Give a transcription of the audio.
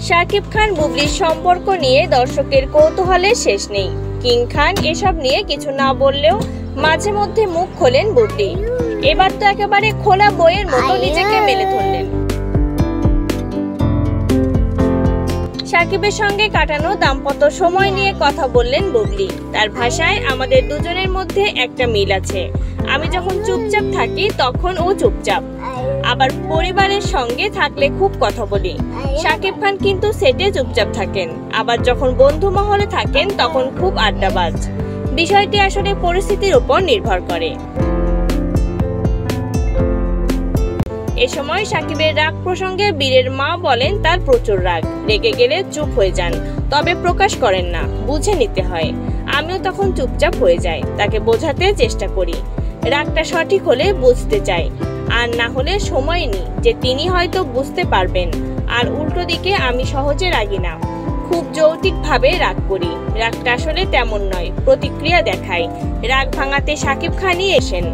শাকিব খান বুবলির সম্পর্ক নিয়ে দর্শকের কৌতূহলের শেষ নেই। কিং খান এসব নিয়ে কিছু না বললেও মাঝে মধ্যে মুখ খোলেন বুবলি। এবার তো একেবারে খোলা বইয়ের মতো নিজেকে মেলে ধরলেন। শাকিবের সঙ্গে কাটানো দাম্পত্য সময় নিয়ে কথা বললেন বুবলি। তার ভাষায়, আমাদের দুজনের মধ্যে একটা মিল আছে। আমি যখন চুপচাপ থাকি তখন ও চুপচাপ, আবার পরিবারের সঙ্গে থাকলে খুব কথা বলি। শাকিব খান কিন্তু সেটে চুপচাপ থাকেন, আবার যখন বন্ধু মহলে থাকেন তখন খুব আড্ডাবাজ। বিষয়টি আসলে পরিস্থিতির উপর নির্ভর করে। এ সময় শাকিবের রাগ প্রসঙ্গে বীরের মা বলেন তার প্রচুর রাগ, রেগে গেলে চুপ হয়ে যান, তবে প্রকাশ করেন না, বুঝে নিতে হয়। আমিও তখন চুপচাপ হয়ে যাই, তাকে বোঝাতে চেষ্টা করি। রাগটা সঠিক হলে বুঝতে চাই, আর না হলে সময় নিই যে তিনি হয়তো বুঝতে পারবেন। আর উল্টো দিকে আমি সহজে রাগি না, খুব যৌক্তিকভাবে রাগ করি। রাগটা আসলে তেমন নয়, প্রতিক্রিয়া দেখাই। রাগ ভাঙাতে শাকিব খানই এসেন।